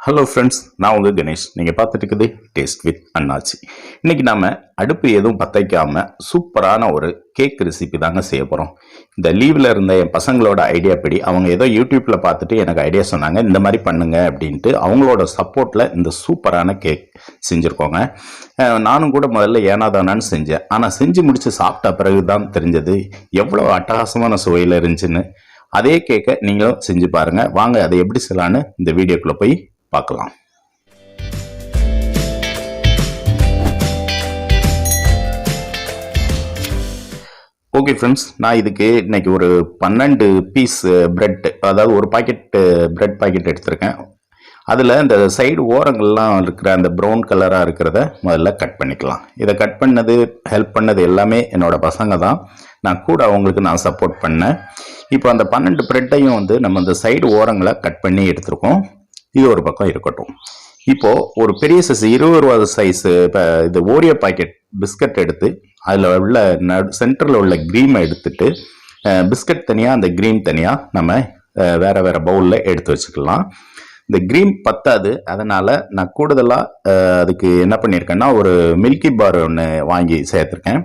Hello friends, நான் உங்கள் கணேஷ். நீங்கள் பார்த்துட்டு இருக்குது டேஸ்ட் வித் அண்ணாச்சி. இன்றைக்கி நம்ம அடுப்பு எதுவும் பற்ற வைக்காமல் சூப்பரான ஒரு கேக் ரெசிபி தாங்க செய்ய போகிறோம். இந்த லீவில் இருந்த என் பசங்களோட ஐடியா படி அவங்க ஏதோ யூடியூப்பில் பார்த்துட்டு எனக்கு ஐடியா சொன்னாங்க, இந்த மாதிரி பண்ணுங்க அப்படின்ட்டு. அவங்களோட சப்போர்ட்டில் இந்த சூப்பரான கேக் செஞ்சுருக்கோங்க. நானும் கூட முதல்ல ஏனாதானான்னு செஞ்சேன். ஆனால் செஞ்சு முடித்து சாப்பிட்ட பிறகு தான் தெரிஞ்சது எவ்வளோ அட்டகாசமான சுவையில் இருந்துச்சுன்னு. அதே கேக்கை நீங்களும் செஞ்சு பாருங்கள். வாங்க அதை எப்படி செய்யலான்னு இந்த வீடியோக்குள்ளே போய் பார்க்கலாம். ஓகே ஃப்ரெண்ட்ஸ், நான் இதுக்கு இன்னைக்கு ஒரு 12 பீஸ் பிரெட், அதாவது ஒரு பாக்கெட் பிரெட் பாக்கெட் எடுத்திருக்கேன். அதில் இந்த சைடு ஓரங்கள்லாம் இருக்கிற அந்த ப்ரௌன் கலராக இருக்கிறத முதல்ல கட் பண்ணிக்கலாம். இதை கட் பண்ணது, ஹெல்ப் பண்ணது எல்லாமே என்னோட பசங்க தான். நான் கூட அவங்களுக்கு நான் சப்போர்ட் பண்ணேன். இப்போ அந்த 12 பிரெட்டையும் நம்ம இந்த சைடு ஓரங்களை கட் பண்ணி எடுத்திருக்கோம். இது ஒரு பக்கம் இருக்கட்டும். இப்போ ஒரு பெரிய சைஸ் 20 ரூபா சைஸ் இது ஓரியோ பாக்கெட் பிஸ்கட் எடுத்து அதில் உள்ள சென்டரில் உள்ள க்ரீமை எடுத்துட்டு, பிஸ்கட் தனியாக அந்த க்ரீம் தனியாக நம்ம வேற வேற பவுலில் எடுத்து வச்சுக்கலாம். இந்த க்ரீம் பத்தாது, அதனால் நான் கூடுதலாக அதுக்கு என்ன பண்ணியிருக்கேன்னா ஒரு மில்கி பார் ஒன்று வாங்கி சேர்த்துருக்கேன்.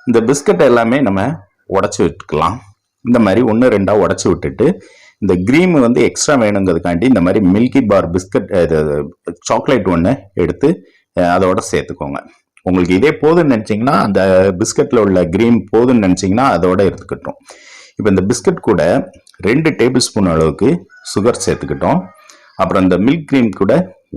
இந்த பிஸ்கட் எல்லாமே நம்ம உடச்சி விட்டுக்கலாம். இந்த மாதிரி 1-2 உடச்சி விட்டுட்டு, இந்த க்ரீம் எக்ஸ்ட்ரா வேணுங்கிறதுக்காண்டி இந்த மாதிரி மில்கி பார் பிஸ்கட் சாக்லேட் ஒன்று எடுத்து அதோட சேர்த்துக்கோங்க. உங்களுக்கு இதே போதுன்னு நினச்சிங்கன்னா, அந்த பிஸ்கட்டில் உள்ள க்ரீம் போதுன்னு நினச்சிங்கன்னா அதோட எடுத்துக்கிட்டோம். இப்போ இந்த பிஸ்கட் கூட 2 டேபிள் ஸ்பூன் அளவுக்கு சுகர் சேர்த்துக்கிட்டோம். அப்புறம் இந்த மில்க் க்ரீம் கூட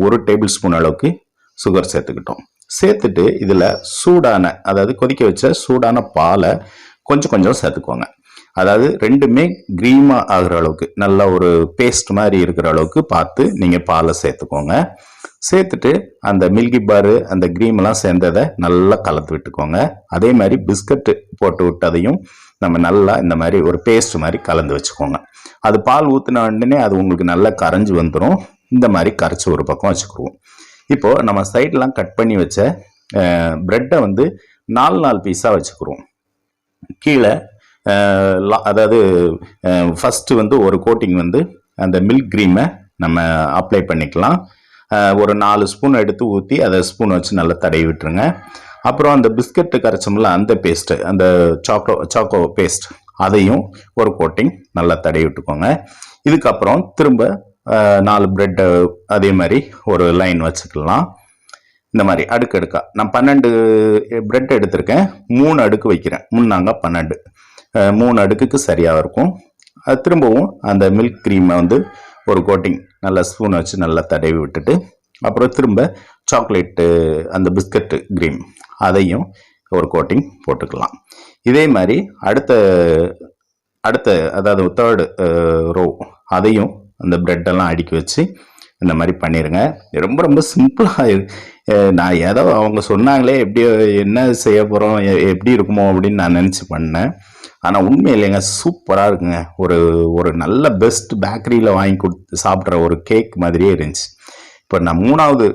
1 டேபிள் ஸ்பூன் அளவுக்கு சுகர் சேர்த்துக்கிட்டோம். சேர்த்துட்டு இதில் சூடான, அதாவது கொதிக்க வச்ச சூடான பாலை கொஞ்சம் கொஞ்சம் சேர்த்துக்கோங்க. அதாவது ரெண்டுமே க்ரீமா ஆகிற அளவுக்கு, நல்ல ஒரு பேஸ்ட் மாதிரி இருக்கிற அளவுக்கு பார்த்து நீங்கள் பாலை சேர்த்துக்கோங்க. சேர்த்துட்டு அந்த மில்கி பாரு அந்த க்ரீமெல்லாம் சேர்ந்ததை நல்லா கலந்து விட்டுக்கோங்க. அதே மாதிரி பிஸ்கட்டு போட்டு விட்டதையும் நம்ம நல்லா இந்த மாதிரி ஒரு பேஸ்ட் மாதிரி கலந்து வச்சுக்கோங்க. அது பால் ஊற்றின உடனே அது உங்களுக்கு நல்லா கரைஞ்சி வந்துடும். இந்த மாதிரி கரைச்சி ஒரு பக்கம் வச்சுக்குவோம். இப்போது நம்ம சைட்லாம் கட் பண்ணி வச்ச ப்ரெட்டை 4 பீஸாக வச்சுக்கிறோம். கீழே அதாவது ஃபஸ்ட்டு ஒரு கோட்டிங் அந்த மில்க் க்ரீமை நம்ம அப்ளை பண்ணிக்கலாம். ஒரு 4 ஸ்பூன் எடுத்து ஊற்றி அதை ஸ்பூன் வச்சு நல்லா தடவி விட்டுருங்க. அப்புறம் அந்த பிஸ்கட்டு கரைச்சோம்ல அந்த பேஸ்ட்டு, அந்த சாக்கோ பேஸ்ட், அதையும் ஒரு கோட்டிங் நல்லா தடவி விட்டுக்கோங்க. இதுக்கப்புறம் திரும்ப 4 ப்ரெட்டை அதே மாதிரி ஒரு லைன் வச்சுக்கலாம். இந்த மாதிரி அடுக்கு அடுக்கா நான் 12 ப்ரெட் எடுத்திருக்கேன். 3 அடுக்கு வைக்கிறேன். 3 12, 3 அடுக்குக்கு சரியாக இருக்கும். அது திரும்பவும் அந்த மில்க் க்ரீமை ஒரு கோட்டிங் நல்லா ஸ்பூன் வச்சு நல்லா தடவி விட்டுட்டு, அப்புறம் திரும்ப சாக்லேட்டு அந்த பிஸ்கட்டு க்ரீம் அதையும் ஒரு கோட்டிங் போட்டுக்கலாம். இதே மாதிரி அடுத்த அதாவது 3rd ரோ அதையும் அந்த ப்ரெட்டெல்லாம் அடுக்கி வச்சு இந்த மாதிரி பண்ணிடுங்க. ரொம்ப ரொம்ப சிம்பிளாக. நான் ஏதோ அவங்க சொன்னாங்களே எப்படி என்ன செய்ய போகிறோம், எப்படி இருக்குமோ அப்படின்னு நான் நினச்சி பண்ணேன். ஆனால் உண்மையிலேங்க சூப்பராக இருக்குங்க. ஒரு நல்ல பெஸ்ட் பேக்கரியில் வாங்கி கொடுத்து சாப்பிட்ற ஒரு கேக் மாதிரியே இருந்துச்சு. இப்போ நான் 3வது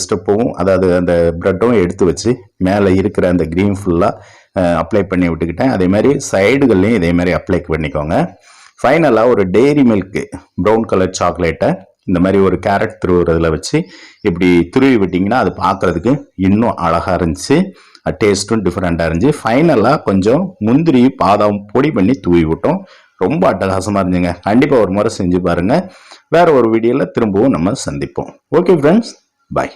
ஸ்டெப்பும், அதாவது அந்த ப்ரெட்டும் எடுத்து வச்சு மேலே இருக்கிற அந்த க்ரீம் ஃபுல்லாக அப்ளை பண்ணி விட்டுக்கிட்டேன். அதே மாதிரி சைடுகள்லையும் இதே மாதிரி அப்ளை பண்ணிக்கோங்க. ஃபைனலாக ஒரு டெய்ரி மில்க்கு ப்ரௌன் கலர் சாக்லேட்டை இந்த மாதிரி ஒரு கேரட் துருவுறதுல வச்சு இப்படி துருவி விட்டிங்கன்னா அது பார்க்குறதுக்கு இன்னும் அழகாக இருந்துச்சு. டேஸ்ட்டும் டிஃப்ரெண்ட்டாக இருந்துச்சு. ஃபைனலாக கொஞ்சம் முந்திரி பாதாம் பொடி பண்ணி தூவி விட்டோம். ரொம்ப அட்டகாசமாக இருந்துச்சுங்க. கண்டிப்பாக ஒரு முறை செஞ்சு பாருங்கள். வேறு ஒரு வீடியோவில் திரும்பவும் நம்ம சந்திப்போம். ஓகே ஃப்ரெண்ட்ஸ், பாய்.